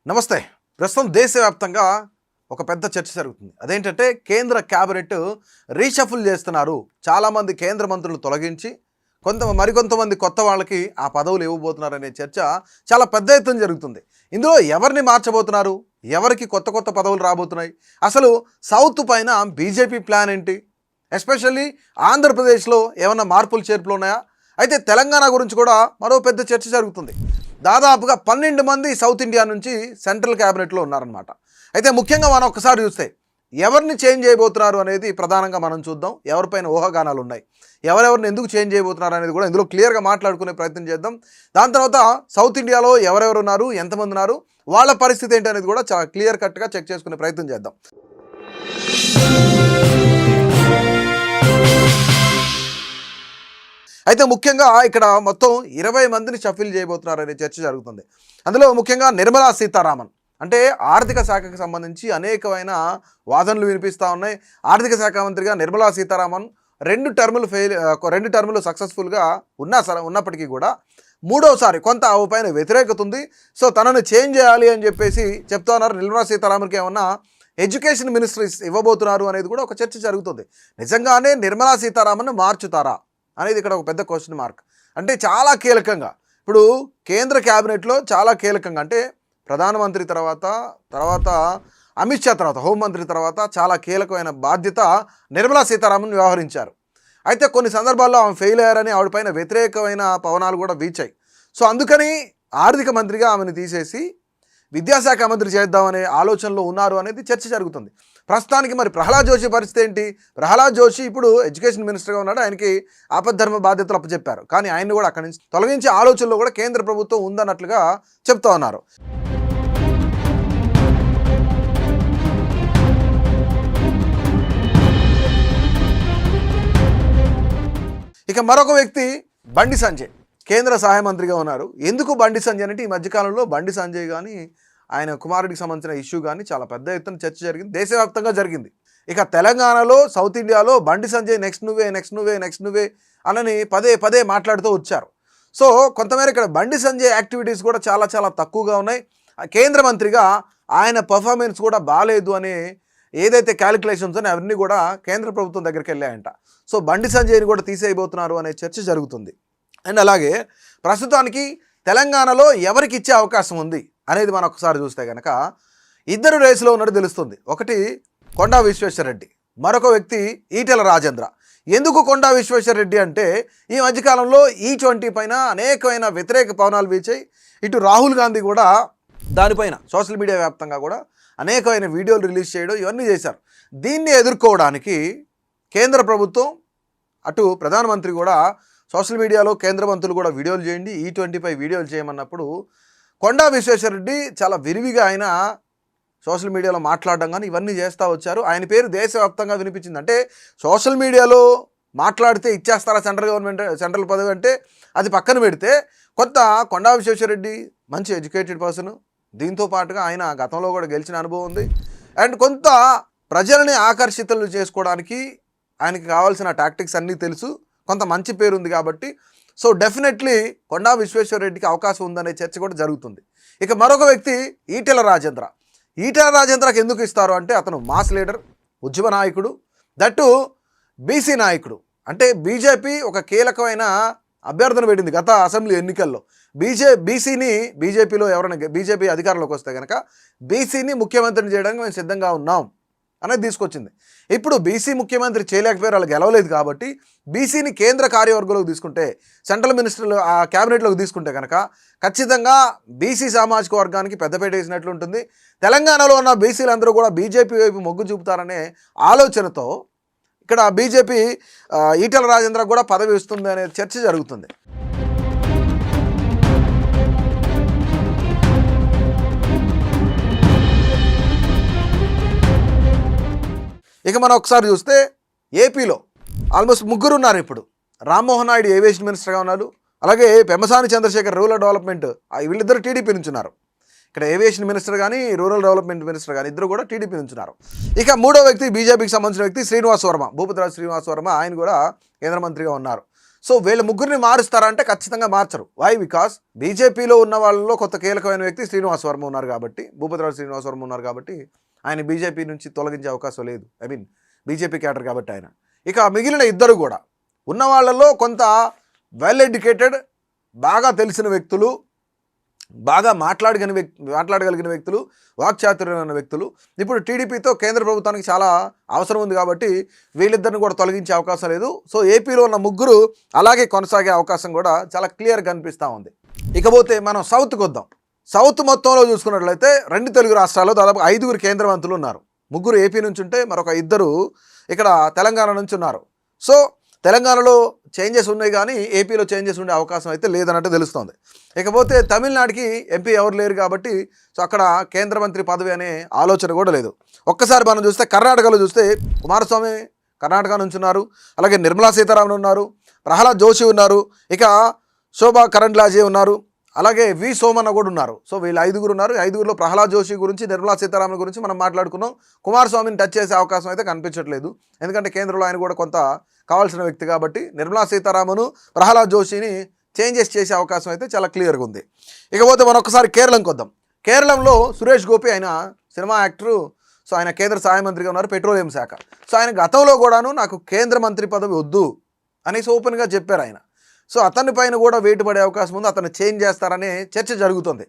నమస్తే. ప్రస్తుతం దేశవ్యాప్తంగా ఒక పెద్ద చర్చ జరుగుతుంది. అదేంటంటే కేంద్ర క్యాబినెట్ రీషఫుల్ చేస్తున్నారు. చాలామంది కేంద్ర మంత్రులు తొలగించి మరికొంతమంది కొత్త వాళ్ళకి ఆ పదవులు ఇవ్వబోతున్నారనే చర్చ చాలా పెద్ద ఎత్తున జరుగుతుంది. ఇందులో ఎవరిని మార్చబోతున్నారు, ఎవరికి కొత్త కొత్త పదవులు రాబోతున్నాయి, అసలు సౌత్ పైన బీజేపీ ప్లాన్ ఏంటి, ఎస్పెషల్లీ ఆంధ్రప్రదేశ్లో ఏమన్నా మార్పులు చేర్పులు ఉన్నాయా, అయితే తెలంగాణ గురించి కూడా మరో పెద్ద చర్చ జరుగుతుంది. దాదాపుగా 12 మంది సౌత్ ఇండియా నుంచి సెంట్రల్ క్యాబినెట్లో ఉన్నారనమాట. అయితే ముఖ్యంగా మనం ఒక్కసారి చూస్తే ఎవరిని చేంజ్ చేయబోతున్నారు అనేది ప్రధానంగా మనం చూద్దాం. ఎవరిపైన ఊహాగానాలు ఉన్నాయి, ఎవరెవరిని ఎందుకు చేంజ్ చేయబోతున్నారు అనేది కూడా ఇందులో క్లియర్గా మాట్లాడుకునే ప్రయత్నం చేద్దాం. దాని తర్వాత సౌత్ ఇండియాలో ఎవరెవరు ఉన్నారు, ఎంతమంది ఉన్నారు, వాళ్ళ పరిస్థితి ఏంటి అనేది కూడా చాలా క్లియర్ కట్గా చెక్ చేసుకునే ప్రయత్నం చేద్దాం. అయితే ముఖ్యంగా ఇక్కడ మొత్తం 20 మందిని షఫిల్ చేయబోతున్నారనే చర్చ జరుగుతుంది. అందులో ముఖ్యంగా నిర్మలా సీతారామన్, అంటే ఆర్థిక శాఖకు సంబంధించి అనేకమైన వాదనలు వినిపిస్తూ ఉన్నాయి. ఆర్థిక శాఖ మంత్రిగా నిర్మలా సీతారామన్ 2 టర్ములు సక్సెస్ఫుల్గా ఉన్నప్పటికీ కూడా మూడోసారి కొంత ఆమె పైన వ్యతిరేకత ఉంది. సో తనను చేంజ్ చేయాలి అని చెప్పేసి చెప్తా ఉన్నారు. నిర్మలా సీతారామన్కి ఏమన్నా ఎడ్యుకేషన్ మినిస్ట్రీ ఇవ్వబోతున్నారు అనేది కూడా ఒక చర్చ జరుగుతుంది. నిజంగానే నిర్మలా సీతారామన్ మార్చుతారా అనేది ఇక్కడ ఒక పెద్ద క్వశ్చన్ మార్క్. అంటే చాలా కీలకంగా ఇప్పుడు కేంద్ర క్యాబినెట్లో చాలా కీలకంగా, అంటే ప్రధానమంత్రి తర్వాత అమిత్ షా తర్వాత హోంమంత్రి తర్వాత చాలా కీలకమైన బాధ్యత నిర్మలా సీతారామన్ వ్యవహరించారు. అయితే కొన్ని సందర్భాల్లో ఆమె ఫెయిల్ అయ్యారని ఆవిడపైన వ్యతిరేకమైన పవనాలు కూడా వీచాయి. సో అందుకని ఆర్థిక మంత్రిగా ఆమెను తీసేసి విద్యాశాఖ మంత్రి చేద్దామనే ఆలోచనలో ఉన్నారు అనేది చర్చ జరుగుతుంది. ప్రస్తుతానికి మరి ప్రహ్లాద్ జోషి పరిస్థితి ఏంటి? ప్రహ్లాద్ జోషి ఇప్పుడు ఎడ్యుకేషన్ మినిస్టర్గా ఉన్నాడు. ఆయనకి ఆపద్ధర్మ బాధ్యతలు అప్పచెప్పారు. కానీ ఆయన్ని కూడా అక్కడి నుంచి తొలగించే ఆలోచనలో కూడా కేంద్ర ప్రభుత్వం ఉందన్నట్లుగా చెప్తా ఉన్నారు. ఇక మరొక వ్యక్తి బండి సంజయ్ కేంద్ర సహాయ మంత్రిగా ఉన్నారు. ఎందుకు బండి సంజయ్ అంటే ఈ మధ్యకాలంలో బండి సంజయ్ కానీ ఆయన కుమారుడికి సంబంధించిన ఇష్యూ కానీ చాలా పెద్ద ఎత్తున చర్చ జరిగింది, దేశవ్యాప్తంగా జరిగింది. ఇక తెలంగాణలో సౌత్ ఇండియాలో బండి సంజయ్ నెక్స్ట్ నువ్వే అని పదే మాట్లాడుతూ వచ్చారు. సో కొంతమేర ఇక్కడ బండి సంజయ్ యాక్టివిటీస్ కూడా చాలా చాలా తక్కువగా ఉన్నాయి. కేంద్ర మంత్రిగా ఆయన పర్ఫార్మెన్స్ కూడా బాగాలేదు అనే ఏదైతే క్యాలిక్యులేషన్స్ అని అవన్నీ కూడా కేంద్ర ప్రభుత్వం దగ్గరికి వెళ్ళాయంట. సో బండి సంజయ్ని కూడా తీసేయబోతున్నారు అనే చర్చ జరుగుతుంది. అండ్ అలాగే ప్రస్తుతానికి తెలంగాణలో ఎవరికి ఇచ్చే అవకాశం ఉంది అనేది మనం ఒకసారి చూస్తే కనుక 2 రేసులో ఉన్నట్టు తెలుస్తుంది. ఒకటి కొండా విశ్వేశ్వరరెడ్డి, మరొక వ్యక్తి ఈటెల రాజేంద్ర. ఎందుకు కొండా విశ్వేశ్వరరెడ్డి అంటే ఈ మధ్యకాలంలో E20 పైన అనేకమైన వ్యతిరేక పవనాలు వీచాయి. ఇటు రాహుల్ గాంధీ కూడా దానిపైన సోషల్ మీడియా వ్యాప్తంగా కూడా అనేకమైన వీడియోలు రిలీజ్ చేయడం ఇవన్నీ చేశారు. దీన్ని ఎదుర్కోవడానికి కేంద్ర ప్రభుత్వం అటు ప్రధానమంత్రి కూడా సోషల్ మీడియాలో కేంద్ర మంత్రులు కూడా వీడియోలు చేయండి, E20పై వీడియోలు చేయమన్నప్పుడు కొండా విశ్వేశ్వరరెడ్డి చాలా విరివిగా ఆయన సోషల్ మీడియాలో మాట్లాడడం కానీ ఇవన్నీ చేస్తూ వచ్చారు. ఆయన పేరు దేశవ్యాప్తంగా వినిపించింది. అంటే సోషల్ మీడియాలో మాట్లాడితే ఇచ్చేస్తారా సెంట్రల్ పదవి అంటే అది పక్కన పెడితే కొండా విశ్వేశ్వరరెడ్డి మంచి ఎడ్యుకేటెడ్ పర్సన్, దీంతో పాటుగా ఆయన గతంలో కూడా గెలిచిన అనుభవం ఉంది. అండ్ కొంత ప్రజలని ఆకర్షితులు చేసుకోవడానికి ఆయనకి కావాల్సిన టాక్టిక్స్ అన్నీ తెలుసు, కొంత మంచి పేరు ఉంది కాబట్టి సో డెఫినెట్లీ కొండా విశ్వేశ్వరరెడ్డికి అవకాశం ఉందనే చర్చ కూడా జరుగుతుంది. ఇక మరొక వ్యక్తి ఈటెల రాజేంద్రకి ఎందుకు ఇస్తారు అంటే అతను మాస్ లీడర్, ఉద్యమ నాయకుడు, దట్టు బీసీ నాయకుడు. అంటే బీజేపీ ఒక కీలకమైన అభ్యర్థన పెట్టింది గత అసెంబ్లీ ఎన్నికల్లో. బీజేపీలో ఎవరైనా బీజేపీ అధికారంలోకి వస్తే కనుక బీసీని ముఖ్యమంత్రిని చేయడానికి మేము సిద్ధంగా ఉన్నాం అనేది తీసుకొచ్చింది. ఇప్పుడు బీసీ ముఖ్యమంత్రి చేయలేకపోయారు, వాళ్ళు గెలవలేదు కాబట్టి బీసీని కేంద్ర కార్యవర్గంలోకి తీసుకుంటే, సెంట్రల్ మినిస్టర్లు ఆ క్యాబినెట్లోకి తీసుకుంటే కనుక ఖచ్చితంగా బీసీ సామాజిక వర్గానికి పెద్దపేట వేసినట్లు ఉంటుంది. తెలంగాణలో ఉన్న బీసీలందరూ కూడా బీజేపీ వైపు మొగ్గు చూపుతారనే ఆలోచనతో ఇక్కడ బీజేపీ ఈటెల రాజేంద్రకు కూడా పదవి ఇస్తుంది అనే చర్చ జరుగుతుంది. ఇక మనం ఒకసారి చూస్తే ఏపీలో ఆల్మోస్ట్ 3 ఉన్నారు. ఇప్పుడు రామ్మోహన్ నాయుడు ఏవియేషన్ మినిస్టర్గా ఉన్నారు, అలాగే పెమ్మసాని చంద్రశేఖర్ రూరల్ డెవలప్మెంట్, వీళ్ళిద్దరు టీడీపీ నుంచి ఉన్నారు. ఇక్కడ ఏవియేషన్ మినిస్టర్ కానీ రూరల్ డెవలప్మెంట్ మినిస్టర్ కానీ ఇద్దరు కూడా టీడీపీ నుంచి ఉన్నారు. ఇక మూడో వ్యక్తి బీజేపీకి సంబంధించిన వ్యక్తి భూపతిరాజు శ్రీనివాస్ వర్మ, ఆయన కూడా కేంద్ర మంత్రిగా ఉన్నారు. సో వీళ్ళ ముగ్గురిని మారుస్తారా అంటే ఖచ్చితంగా మార్చరు. వై? బికాస్ బీజేపీలో ఉన్న వాళ్ళలో కొత్త కీలకమైన వ్యక్తి శ్రీనివాస్ వర్మ ఉన్నారు కాబట్టి, భూపతిరాజు శ్రీనివాస్ వర్మ ఉన్నారు కాబట్టి ఆయన బీజేపీ నుంచి తొలగించే అవకాశం లేదు. ఐ మీన్ బీజేపీ క్యాడర్ కాబట్టి ఆయన. ఇక మిగిలిన ఇద్దరు కూడా ఉన్న వాళ్ళలో కొంత వెల్ ఎడ్యుకేటెడ్, బాగా తెలిసిన వ్యక్తులు, బాగా మాట్లాడగలిగిన వ్యక్తులు, వాక్చాతుర్యమైన వ్యక్తులు ఇప్పుడు టీడీపీతో కేంద్ర ప్రభుత్వానికి చాలా అవసరం ఉంది కాబట్టి వీళ్ళిద్దరిని కూడా తొలగించే అవకాశం లేదు. సో ఏపీలో ఉన్న ముగ్గురు అలాగే కొనసాగే అవకాశం కూడా చాలా క్లియర్గా కనిపిస్తూ ఉంది. ఇకపోతే మనం సౌత్కి వద్దాం. సౌత్ మొత్తంలో చూసుకున్నట్లయితే 2 తెలుగు రాష్ట్రాల్లో దాదాపు 5 కేంద్ర మంత్రులు ఉన్నారు. 3 ఏపీ నుంచి ఉంటే మరొక 2 ఇక్కడ తెలంగాణ నుంచి ఉన్నారు. సో తెలంగాణలో చేంజెస్ ఉన్నాయి కానీ ఏపీలో చేంజెస్ ఉండే అవకాశం అయితే లేదన్నట్టు తెలుస్తోంది. ఇకపోతే తమిళనాడుకి ఎంపీ ఎవరు లేరు కాబట్టి సో అక్కడ కేంద్ర మంత్రి పదవి అనే ఆలోచన కూడా లేదు. ఒక్కసారి మనం చూస్తే కర్ణాటకలో చూస్తే కుమారస్వామి కర్ణాటక నుంచి ఉన్నారు, అలాగే నిర్మలా సీతారామన్ ఉన్నారు, ప్రహ్లాద్ జోషి ఉన్నారు, ఇక శోభా కరంద్లాజే ఉన్నారు, అలాగే వి సోమన్న కూడా ఉన్నారు. సో వీళ్ళు 5 ఉన్నారు. 5లో ప్రహ్లాద్ జోషి గురించి, నిర్మలా సీతారామన్ గురించి మనం మాట్లాడుకున్నాం. కుమారస్వామిని టచ్ చేసే అవకాశం అయితే కనిపించట్లేదు. ఎందుకంటే కేంద్రంలో ఆయన కూడా కొంత కావాల్సిన వ్యక్తి కాబట్టి నిర్మలా సీతారామన్, ప్రహ్లాద్ జోషిని చేంజెస్ చేసే అవకాశం అయితే చాలా క్లియర్గా ఉంది. ఇకపోతే మనం ఒకసారి కేరళంకి వద్దాం. కేరళంలో సురేష్ గోపి ఆయన సినిమా యాక్టరు. సో ఆయన కేంద్ర సహాయ మంత్రిగా ఉన్నారు, పెట్రోలియం శాఖ. సో ఆయన గతంలో కూడాను నాకు కేంద్ర మంత్రి పదవి వద్దు అనేసి ఓపెన్గా చెప్పారు ఆయన. సో అతని పైన కూడా వేటు పడే అవకాశం ఉంది, అతన్ని చేంజ్ చేస్తారనే చర్చ జరుగుతుంది.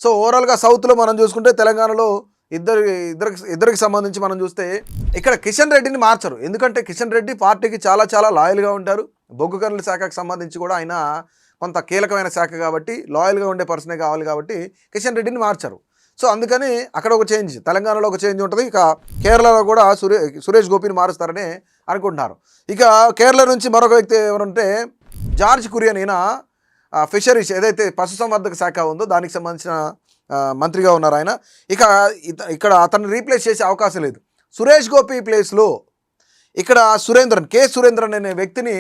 సో ఓవరాల్గా సౌత్లో మనం చూసుకుంటే తెలంగాణలో ఇద్దరికి సంబంధించి మనం చూస్తే ఇక్కడ కిషన్ రెడ్డిని మార్చరు. ఎందుకంటే కిషన్ రెడ్డి పార్టీకి చాలా లాయల్గా ఉంటారు. బొగ్గు గనుల శాఖకు సంబంధించి కూడా ఆయన కొంత కీలకమైన శాఖ కాబట్టి లాయల్గా ఉండే పర్సనే కావాలి కాబట్టి కిషన్ రెడ్డిని మార్చరు. సో అందుకని అక్కడ ఒక చేంజ్, తెలంగాణలో ఒక చేంజ్ ఉంటుంది. ఇక కేరళలో కూడా సురేష్ గోపిని మారుస్తారని అనుకుంటున్నారు. ఇక కేరళ నుంచి మరొక వ్యక్తి ఎవరంటే జార్జ్ కురియన్. ఈయన ఫిషరీస్ ఏదైతే పశుసంవర్ధక శాఖ ఉందో దానికి సంబంధించిన మంత్రిగా ఉన్నారు ఆయన. ఇక ఇక్కడ అతన్ని రీప్లేస్ చేసే అవకాశం లేదు. సురేష్ గోపి ప్లేస్లో ఇక్కడ కే సురేంద్రన్ అనే వ్యక్తిని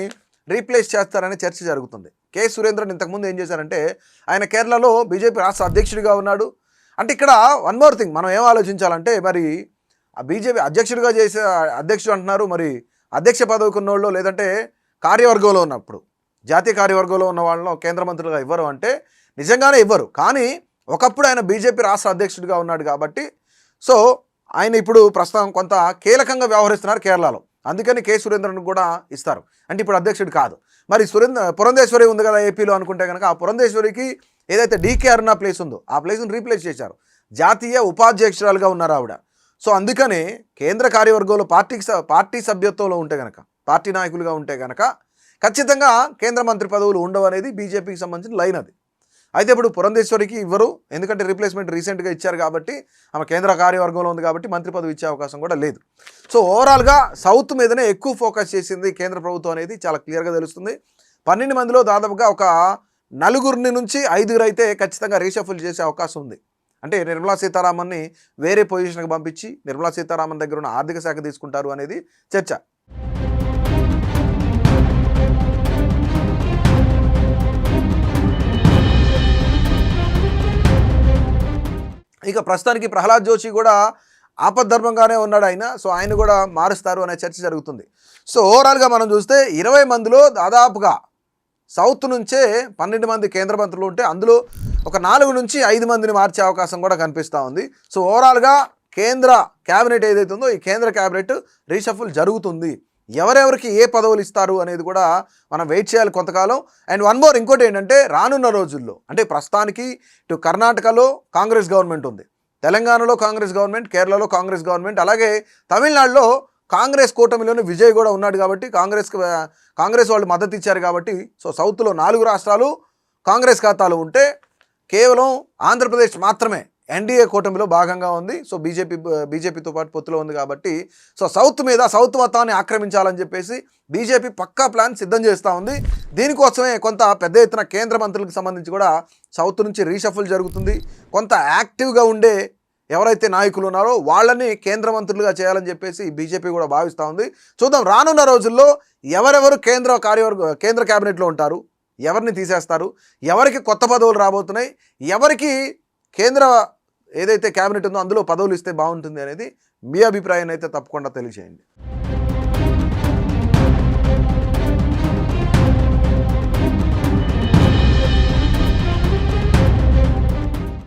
రీప్లేస్ చేస్తారనే చర్చ జరుగుతుంది. కే సురేంద్రన్ ఇంతకుముందు ఏం చేశారంటే ఆయన కేరళలో బీజేపీ రాష్ట్ర అధ్యక్షుడిగా ఉన్నాడు. అంటే ఇక్కడ వన్ మోర్ థింగ్ మనం ఏం ఆలోచించాలంటే మరి ఆ బీజేపీ అధ్యక్షుడిగా చేసే అధ్యక్షుడు అంటున్నారు, మరి అధ్యక్ష పదవికి ఉన్నోళ్ళు లేదంటే కార్యవర్గంలో ఉన్నప్పుడు జాతీయ కార్యవర్గంలో ఉన్న వాళ్ళలో కేంద్ర మంత్రులుగా ఇవ్వరు అంటే నిజంగానే ఇవ్వరు. కానీ ఒకప్పుడు ఆయన బీజేపీ రాష్ట్ర అధ్యక్షుడిగా ఉన్నాడు కాబట్టి సో ఆయన ఇప్పుడు ప్రస్తుతం కొంత కీలకంగా వ్యవహరిస్తున్నారు కేరళలో. అందుకని కే సురేంద్రన్ కూడా ఇస్తారు. అంటే ఇప్పుడు అధ్యక్షుడు కాదు. మరి పురంధేశ్వరి ఉంది కదా ఏపీలో అనుకుంటే కనుక ఆ పురంధేశ్వరికి ఏదైతే డీకే అరుణ ప్లేస్ ఉందో ఆ ప్లేస్ని రీప్లేస్ చేశారు. జాతీయ ఉపాధ్యక్షురాలుగా ఉన్నారు ఆవిడ. సో అందుకని కేంద్ర కార్యవర్గంలో పార్టీ సభ్యత్వంలో ఉంటే కనుక, పార్టీ నాయకులుగా ఉంటే కనుక ఖచ్చితంగా కేంద్ర మంత్రి పదవులు ఉండవు అనేది బీజేపీకి సంబంధించిన లైన్ అది. అయితే ఇప్పుడు పురంధేశ్వరికి ఇవ్వరు, ఎందుకంటే రీప్లేస్మెంట్ రీసెంట్గా ఇచ్చారు కాబట్టి, ఆమె కేంద్ర కార్యవర్గంలో ఉంది కాబట్టి మంత్రి పదవి ఇచ్చే అవకాశం కూడా లేదు. సో ఓవరాల్గా సౌత్ మీదనే ఎక్కువ ఫోకస్ చేసింది కేంద్ర ప్రభుత్వం అనేది చాలా క్లియర్గా తెలుస్తుంది. 12 మందిలో దాదాపుగా ఒక 4 నుంచి 5 అయితే ఖచ్చితంగా రీషఫుల్ చేసే అవకాశం ఉంది. అంటే నిర్మలా సీతారామన్ని వేరే పొజిషన్కి పంపించి నిర్మలా సీతారామన్ దగ్గర ఉన్న ఆర్థిక శాఖ తీసుకుంటారు అనేది చర్చ. ఇక ప్రస్తుతానికి ప్రహ్లాద్ జోషి కూడా ఆపద్ధర్మంగానే ఉన్నాడు ఆయన. సో ఆయన కూడా మారుస్తారు అనే చర్చ జరుగుతుంది. సో ఓవరాల్గా మనం చూస్తే 20 మందిలో దాదాపుగా సౌత్ నుంచే 12 మంది కేంద్ర మంత్రులు ఉంటే అందులో ఒక 4 నుంచి 5 మందిని మార్చే అవకాశం కూడా కనిపిస్తూ ఉంది. సో ఓవరాల్గా కేంద్ర క్యాబినెట్ ఏదైతే ఉందో ఈ కేంద్ర క్యాబినెట్ రీషఫుల్ జరుగుతుంది. ఎవరెవరికి ఏ పదవులు ఇస్తారు అనేది కూడా మనం వెయిట్ చేయాలి కొంతకాలం. అండ్ వన్ మోర్ ఇంకోటి ఏంటంటే రానున్న రోజుల్లో అంటే ప్రస్తుతానికి ఇటు కర్ణాటకలో కాంగ్రెస్ గవర్నమెంట్ ఉంది, తెలంగాణలో కాంగ్రెస్ గవర్నమెంట్, కేరళలో కాంగ్రెస్ గవర్నమెంట్, అలాగే తమిళనాడులో కాంగ్రెస్ కూటమిలోని విజయ్ కూడా ఉన్నాడు కాబట్టి కాంగ్రెస్ వాళ్ళు మద్దతు ఇచ్చారు కాబట్టి సో సౌత్లో 4 రాష్ట్రాలు కాంగ్రెస్ ఖాతాలు ఉంటే కేవలం ఆంధ్రప్రదేశ్ మాత్రమే ఎన్డీఏ కూటమిలో భాగంగా ఉంది. సో బీజేపీతో పాటు పొత్తులో ఉంది కాబట్టి సో సౌత్ మొత్తాన్ని ఆక్రమించాలని చెప్పేసి బీజేపీ పక్కా ప్లాన్ సిద్ధం చేస్తూ ఉంది. దీనికోసమే కొంత పెద్ద ఎత్తున కేంద్ర మంత్రులకు సంబంధించి కూడా సౌత్ నుంచి రీషఫుల్ జరుగుతుంది. కొంత యాక్టివ్గా ఉండే ఎవరైతే నాయకులు ఉన్నారో వాళ్ళని కేంద్ర మంత్రులుగా చేయాలని చెప్పేసి బీజేపీ కూడా భావిస్తూ ఉంది. చూద్దాం రానున్న రోజుల్లో ఎవరెవరు కేంద్ర క్యాబినెట్లో ఉంటారు, ఎవరిని తీసేస్తారు, ఎవరికి కొత్త పదవులు రాబోతున్నాయి, ఎవరికి కేంద్ర ఏదైతే క్యాబినెట్ ఉందో అందులో పదవులు ఇస్తే బాగుంటుంది అనేది మీ అభిప్రాయాన్ని అయితే తప్పకుండా తెలియజేయండి.